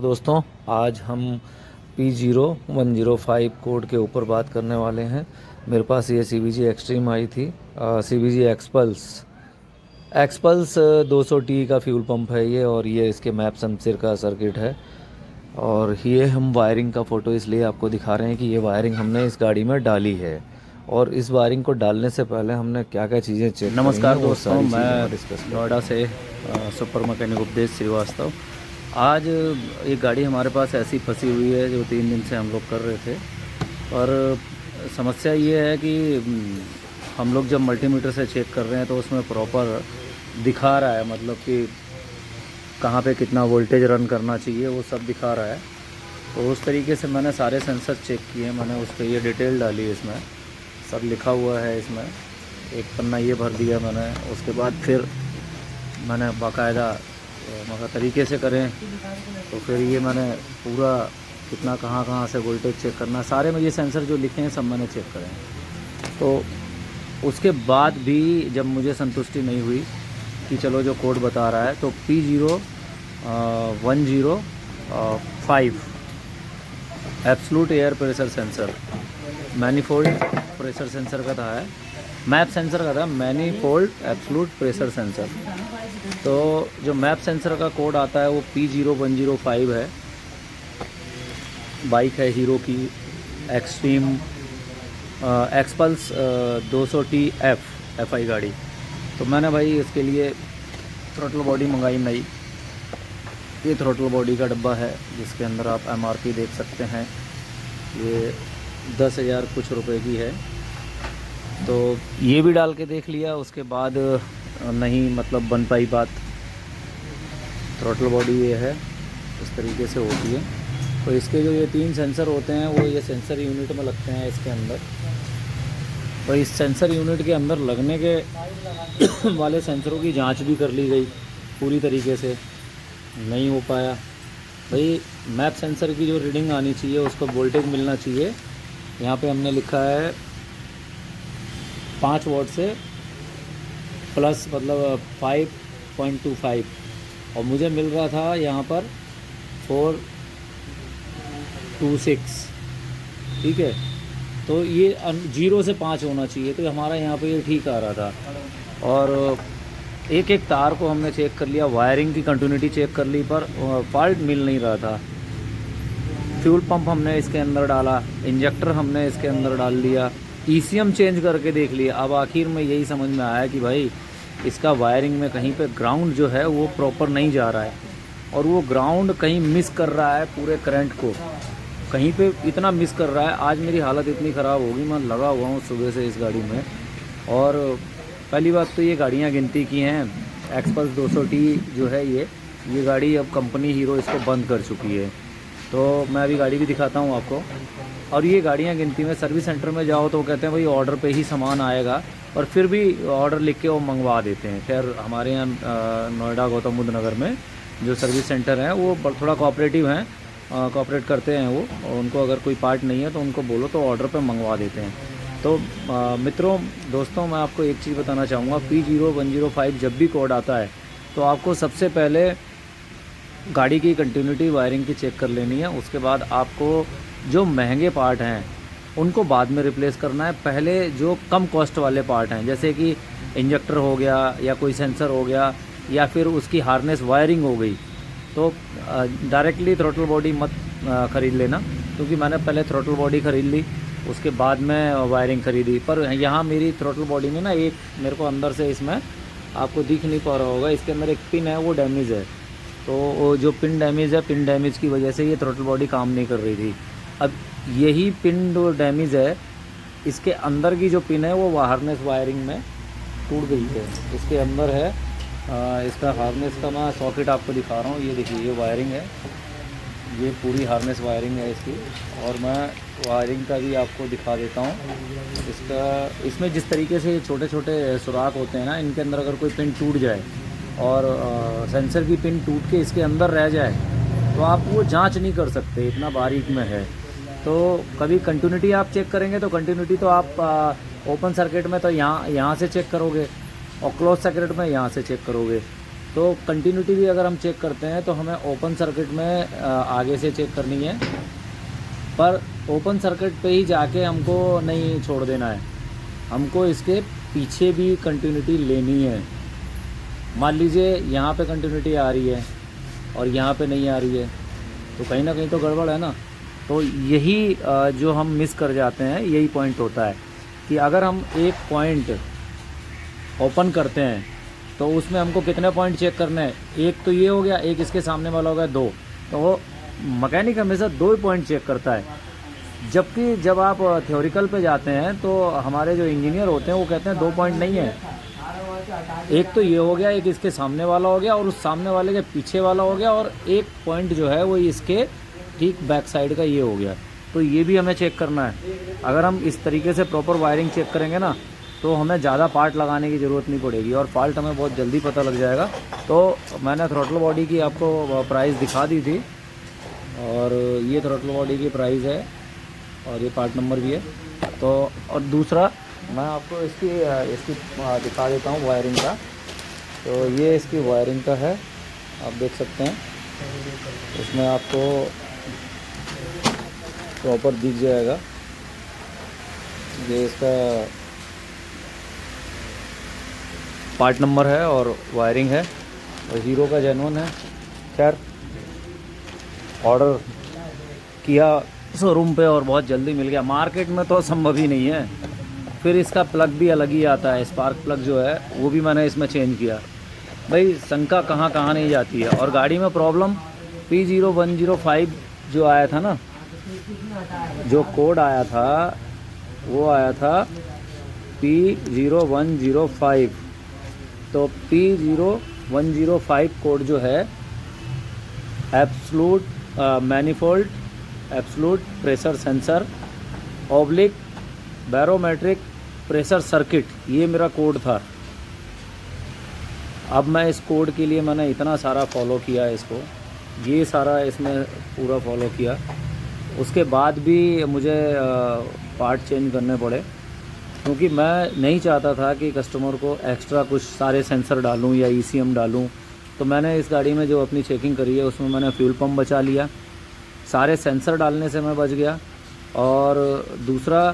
तो दोस्तों आज हम P0105 कोड के ऊपर बात करने वाले हैं। मेरे पास ये CBG एक्सट्रीम आई थी, CBG एक्सपल्स एक्सपल्स 200T का फ्यूल पंप है ये, और ये इसके मैप सेंसर का सर्किट है। और ये हम वायरिंग का फ़ोटो इसलिए आपको दिखा रहे हैं कि ये वायरिंग हमने इस गाड़ी में डाली है, और इस वायरिंग को डालने से पहले हमने क्या क्या चीज़ें चेक करी नमस्कार हैं, वो दोस्तों, सारी चीज़ें मैं डिस्कस करेंगे। नोएडा से सुपर मैकेनिक उपदेश श्रीवास्तव। आज एक गाड़ी हमारे पास ऐसी फंसी हुई है जो 3 दिन से हम लोग कर रहे थे। और समस्या ये है कि हम लोग जब मल्टीमीटर से चेक कर रहे हैं तो उसमें प्रॉपर दिखा रहा है, मतलब कि कहाँ पे कितना वोल्टेज रन करना चाहिए वो सब दिखा रहा है। तो उस तरीके से मैंने सारे सेंसर चेक किए, मैंने उस पर ये डिटेल डाली, इसमें सब लिखा हुआ है। इसमें एक पन्ना ये भर दिया मैंने, उसके बाद फिर मैंने बाकायदा मगर तरीके से करें तो फिर ये मैंने पूरा कितना कहाँ कहाँ से वोल्टेज चेक करना, सारे में ये सेंसर जो लिखे हैं सब मैंने चेक करे हैं। तो उसके बाद भी जब मुझे संतुष्टि नहीं हुई कि चलो जो कोड बता रहा है, तो P0105 absolute air pressure sensor, manifold pressure sensor का था, है मैप सेंसर का था, मैनीफोल्ड एब्सोल्यूट प्रेशर सेंसर। तो जो मैप सेंसर का कोड आता है वो P0105 है। बाइक है हीरो की एक्सट्रीम एक्सपल्स 200T FI गाड़ी। तो मैंने भाई इसके लिए थ्रोटल बॉडी मंगाई नई। ये थ्रोटल बॉडी का डब्बा है जिसके अंदर आप MRP देख सकते हैं, ये 10,000 कुछ रुपए की है। तो ये भी डाल के देख लिया, उसके बाद नहीं मतलब बन पाई बात। थ्रोटल बॉडी ये है, इस तरीके से होती है। तो इसके जो ये 3 सेंसर होते हैं वो ये सेंसर यूनिट में लगते हैं इसके अंदर। तो इस सेंसर यूनिट के अंदर लगने के वाले सेंसरों की जांच भी कर ली गई पूरी तरीके से, नहीं हो पाया। भाई मैप सेंसर की जो रीडिंग आनी चाहिए उसको वोल्टेज मिलना चाहिए। यहाँ पे हमने लिखा है 5 वोल्ट से प्लस, मतलब 5.25, और मुझे मिल रहा था यहाँ पर 426। ठीक है, तो ये 0 से 5 होना चाहिए, तो हमारा यहाँ पे ये ठीक आ रहा था। और एक एक तार को हमने चेक कर लिया, वायरिंग की कंटिन्यूटी चेक कर ली, पर फॉल्ट मिल नहीं रहा था। फ्यूल पंप हमने इसके अंदर डाला, इंजेक्टर हमने इसके अंदर डाल लिया, ECM चेंज करके देख लिया। अब आखिर में यही समझ में आया कि भाई इसका वायरिंग में कहीं पे ग्राउंड जो है वो प्रॉपर नहीं जा रहा है, और वो ग्राउंड कहीं मिस कर रहा है पूरे करंट को, कहीं पे इतना मिस कर रहा है। आज मेरी हालत इतनी ख़राब होगी, मैं लगा हुआ हूँ सुबह से इस गाड़ी में। और पहली बात तो ये गाड़ियाँ गिनती की हैं, एक्सपल्स 200T जो है ये गाड़ी अब कंपनी हीरो इसको बंद कर चुकी है। तो मैं अभी गाड़ी भी दिखाता हूँ आपको। और ये गाड़ियाँ गिनती में सर्विस सेंटर में जाओ तो कहते हैं भाई ऑर्डर पे ही सामान आएगा, और फिर भी ऑर्डर लिख के वो मंगवा देते हैं। खैर हमारे यहाँ नोएडा गौतम बुद्ध नगर में जो सर्विस सेंटर हैं वो थोड़ा कोऑपरेटिव हैं, कोऑपरेट करते हैं वो, और उनको अगर कोई पार्ट नहीं है तो उनको बोलो तो ऑर्डर पे मंगवा देते हैं। तो मित्रों दोस्तों, मैं आपको एक चीज़ बताना चाहूँगा, P0105 जब भी कोड आता है तो आपको सबसे पहले गाड़ी की कंटिन्यूटी वायरिंग की चेक कर लेनी है। उसके बाद आपको जो महंगे पार्ट हैं उनको बाद में रिप्लेस करना है। पहले जो कम कॉस्ट वाले पार्ट हैं, जैसे कि इंजेक्टर हो गया या कोई सेंसर हो गया या फिर उसकी हार्नेस वायरिंग हो गई, तो डायरेक्टली थ्रोटल बॉडी मत ख़रीद लेना, क्योंकि मैंने पहले थ्रोटल बॉडी ख़रीद ली, उसके बाद में वायरिंग ख़रीदी। पर यहाँ मेरी थ्रोटल बॉडी में ना एक मेरे को अंदर से, इसमें आपको दिख नहीं पा रहा होगा, इसके अंदर एक पिन है वो डैमेज है। तो वो जो पिन डैमेज है, पिन डैमेज की वजह से ये थ्रोटल बॉडी काम नहीं कर रही थी। अब यही पिन जो डैमेज है, इसके अंदर की जो पिन है वो हार्नेस वायरिंग में टूट गई है। इसके अंदर है इसका हार्नेस का मैं सॉकेट आपको दिखा रहा हूँ। ये देखिए, ये वायरिंग है, ये पूरी हार्नेस वायरिंग है इसकी। और मैं वायरिंग का भी आपको दिखा देता हूँ इसमें जिस तरीके से छोटे छोटे सुराख होते हैं ना, इनके अंदर अगर कोई पिन टूट जाए और सेंसर की पिन टूट के इसके अंदर रह जाए तो आप वो जांच नहीं कर सकते, इतना बारीक में है। तो कभी कंटिन्यूटी आप चेक करेंगे तो कंटिन्यूटी तो आप ओपन सर्किट में तो यहाँ से चेक करोगे, और क्लोज सर्किट में यहाँ से चेक करोगे। तो कंटिन्यूटी भी अगर हम चेक करते हैं तो हमें ओपन सर्किट में आगे से चेक करनी है, पर ओपन सर्किट पे ही जाके हमको नहीं छोड़ देना है, हमको इसके पीछे भी कंटिन्यूटी लेनी है। मान लीजिए यहाँ पे कंटिन्यूटी आ रही है और यहाँ पे नहीं आ रही है, तो कहीं ना कहीं तो गड़बड़ है ना। तो यही जो हम मिस कर जाते हैं, यही पॉइंट होता है कि अगर हम एक पॉइंट ओपन करते हैं तो उसमें हमको कितने पॉइंट चेक करने हैं, एक तो ये हो गया, एक इसके सामने वाला हो गया, 2। तो वो मैकेनिक हमेशा 2 ही पॉइंट चेक करता है, जबकि जब आप थ्योरिकल पे जाते हैं तो हमारे जो इंजीनियर होते हैं वो कहते हैं 2 पॉइंट नहीं है, एक तो ये हो गया, एक इसके सामने वाला हो गया और उस सामने वाले के पीछे वाला हो गया, और एक पॉइंट जो है वो इसके ठीक बैक साइड का ये हो गया। तो ये भी हमें चेक करना है। अगर हम इस तरीके से प्रॉपर वायरिंग चेक करेंगे ना तो हमें ज़्यादा पार्ट लगाने की ज़रूरत नहीं पड़ेगी और फॉल्ट हमें बहुत जल्दी पता लग जाएगा। तो मैंने थ्रॉटल बॉडी की आपको प्राइस दिखा दी थी, और ये थ्रॉटल बॉडी की प्राइस है और ये पार्ट नंबर भी है। तो और दूसरा मैं आपको इसकी दिखा देता हूँ वायरिंग का। तो ये इसकी वायरिंग का है, आप देख सकते हैं, इसमें आपको प्रॉपर दिख जाएगा। ये इसका पार्ट नंबर है और वायरिंग है और हीरो का जेन्युइन है। खैर ऑर्डर किया शोरूम पे और बहुत जल्दी मिल गया, मार्केट में तो संभव ही नहीं है। फिर इसका प्लग भी अलग ही आता है, स्पार्क प्लग जो है वो भी मैंने इसमें चेंज किया। भाई शंका कहाँ कहाँ नहीं जाती है। और गाड़ी में प्रॉब्लम P0105 जो आया था ना, जो कोड आया था वो आया था P0105। तो P0105 कोड जो है absolute manifold absolute pressure sensor oblique barometric pressure circuit, ये मेरा कोड था। अब मैं इस कोड के लिए मैंने इतना सारा फॉलो किया है इसको, ये सारा इसमें पूरा फॉलो किया, उसके बाद भी मुझे पार्ट चेंज करने पड़े, क्योंकि मैं नहीं चाहता था कि कस्टमर को एक्स्ट्रा कुछ सारे सेंसर डालूं या ECM डालूं। तो मैंने इस गाड़ी में जो अपनी चेकिंग करी है उसमें मैंने फ्यूल पंप बचा लिया, सारे सेंसर डालने से मैं बच गया, और दूसरा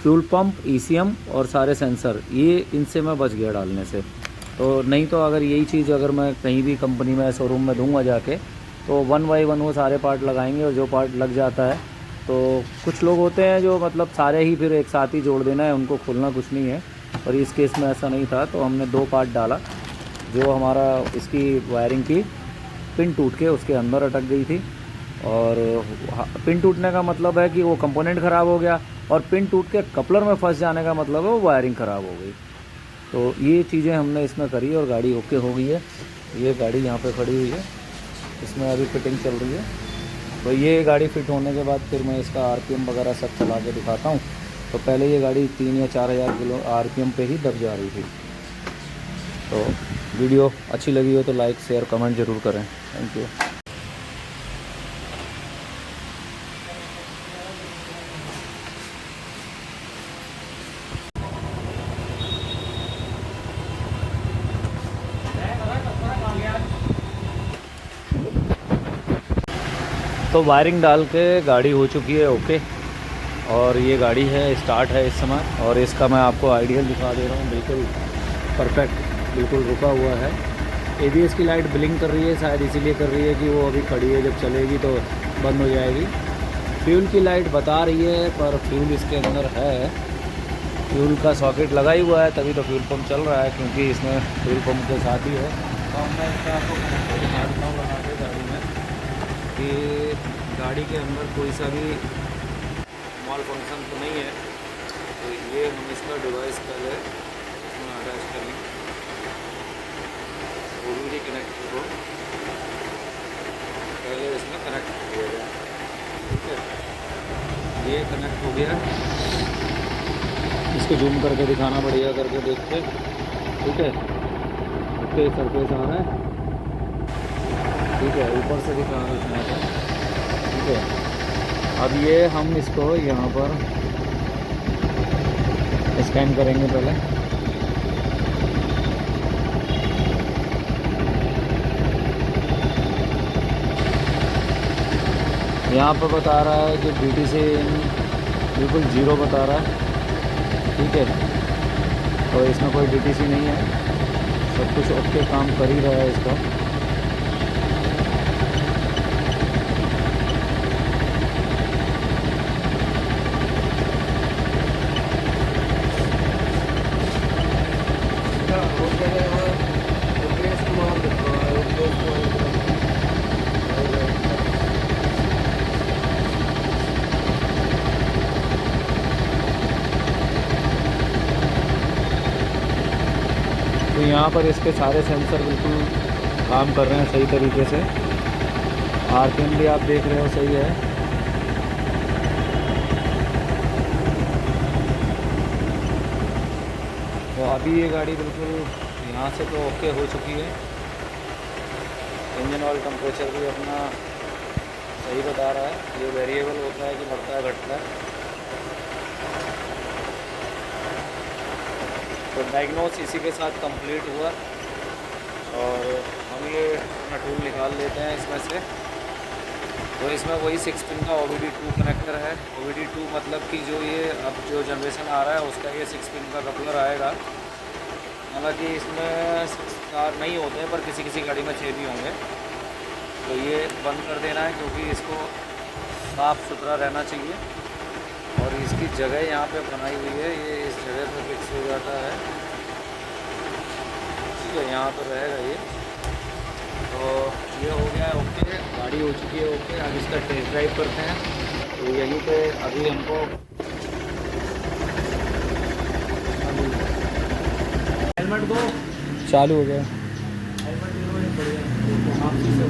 फ्यूल पंप, ECM और सारे सेंसर, ये इनसे मैं बच गया डालने से। तो नहीं तो अगर यही चीज़ अगर मैं कहीं भी कंपनी में शोरूम में दूंगा जाके, तो 1 बाय 1 वो सारे पार्ट लगाएंगे, और जो पार्ट लग जाता है तो कुछ लोग होते हैं जो मतलब सारे ही फिर एक साथ ही जोड़ देना है, उनको खोलना कुछ नहीं है। और इस केस में ऐसा नहीं था, तो हमने 2 पार्ट डाला। जो हमारा इसकी वायरिंग की पिन टूट के उसके अंदर अटक गई थी, और पिन टूटने का मतलब है कि वो कंपोनेंट ख़राब हो गया, और पिन टूट के कपलर में फंस जाने का मतलब है वो वायरिंग ख़राब हो गई। तो ये चीज़ें हमने इसमें करी और गाड़ी ओके हो गई है। ये गाड़ी यहाँ पे खड़ी हुई है, इसमें अभी फिटिंग चल रही है। तो ये गाड़ी फिट होने के बाद फिर मैं इसका RPM वगैरह सब चला के दिखाता हूँ। तो पहले ये गाड़ी 3 या 4 हज़ार RPM पे ही दब जा रही थी। तो वीडियो अच्छी लगी हो तो लाइक शेयर कमेंट ज़रूर करें। Thank you. तो वायरिंग डाल के गाड़ी हो चुकी है ओके, और ये गाड़ी है स्टार्ट है इस समय, और इसका मैं आपको आइडियल दिखा दे रहा हूँ, बिल्कुल परफेक्ट, बिल्कुल रुका हुआ है। ABS की लाइट ब्लिंक कर रही है, शायद इसीलिए कर रही है कि वो अभी खड़ी है, जब चलेगी तो बंद हो जाएगी। फ्यूल की लाइट बता रही है, पर फ्यूल इसके अंदर है, फ्यूल का सॉकेट लगा ही हुआ है, तभी तो फ्यूल पंप चल रहा है, क्योंकि इसमें फ्यूल पंप के साथ ही है। तो मैं इसका आपको दिखा देता हूँ लगा के गाड़ी में कि गाड़ी के अंदर कोई सा भी मॉल फंक्शन तो नहीं है। तो ये हम इसका डिवाइस पहले इसमें अटैच करें, वो भी कनेक्ट को पहले इसमें कनेक्ट किया जाए। ठीक है, ये कनेक्ट हो गया। इसको जूम करके दिखाना बढ़िया करके देख के। ठीक है, ओके, सरफेस आ रहा है। ठीक है, ऊपर से दिखा रहा है। ठीक है, अब ये हम इसको यहाँ पर स्कैन करेंगे पहले। यहाँ पर बता रहा है कि DTC बिल्कुल ज़ीरो बता रहा है, ठीक है। तो इसमें कोई DTC नहीं है, सब कुछ ओके काम कर ही रहा है इसका। तो यहाँ पर इसके सारे सेंसर बिल्कुल काम कर रहे हैं सही तरीके से। RPM भी आप देख रहे हो सही है। तो अभी ये गाड़ी बिल्कुल यहाँ से तो ओके हो चुकी है। इंजन ऑयल टेम्परेचर भी अपना सही बता रहा है। ये वेरिएबल होता है कि बढ़ता है घटता है। तो डायग्नोस इसी के साथ कंप्लीट हुआ और हम ये अपना टूल निकाल लेते हैं इसमें से। तो इसमें वही 6 पिन का OBD2 कनेक्टर है। OBD2 मतलब कि जो ये अब जो जनरेशन आ रहा है उसका ये 6 पिन का कपलर आएगा। हालांकि इसमें 6 तार नहीं होते हैं, पर किसी किसी गाड़ी में 6 भी होंगे। तो ये बंद कर देना है क्योंकि इसको साफ़ सुथरा रहना चाहिए। और इसकी जगह यहाँ पे बनाई हुई है, ये इस जगह पे फिक्स हो जाता है, ठीक है, यहाँ पर रहेगा ये। तो ये हो गया है ओके, गाड़ी हो चुकी है ओके। अब इसका टेस्ट ड्राइव करते हैं। तो यहीं पे अभी हमको हेलमेट दो, चालू हो गया। हेलमेट दो, बढ़िया। तो आप चीज़ से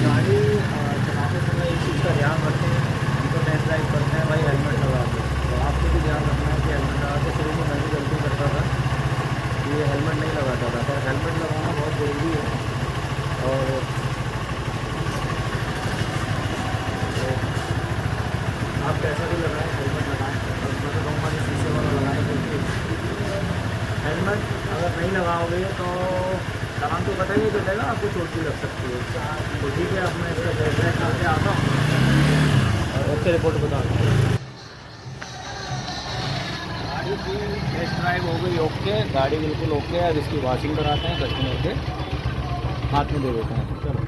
गाड़ी चलाते समय एक चीज़ का ध्यान रखें, तो टेस्ट ड्राइव करते हैं भाई हेलमेट लगा के। तो आपको भी ध्यान रखना है कि हेलमेट लगा के। शुरू में मैं भी गलती करता था, ये हेलमेट नहीं लगाता था, पर हेलमेट लगाना बहुत ज़रूरी है। और तो आप कैसा भी लगाएं, हेलमेट लगाएं। और मैं तो कहूँगा कि शीशे वाला लगाएं, क्योंकि हेलमेट अगर नहीं लगाओगे तो चलान तो पता ही नहीं चलेगा, आपको चोट भी लग सकती है। तो ठीक है, अब मैं इसका टेस्ट ड्राइव करके आता हूँ और ओके रिपोर्ट बता दूँ। गाड़ी की टेस्ट ड्राइव हो गई ओके, गाड़ी बिल्कुल ओके है। अब इसकी वॉशिंग कराते हैं, कस्टमर के हाथ में दे देते हैं। चलो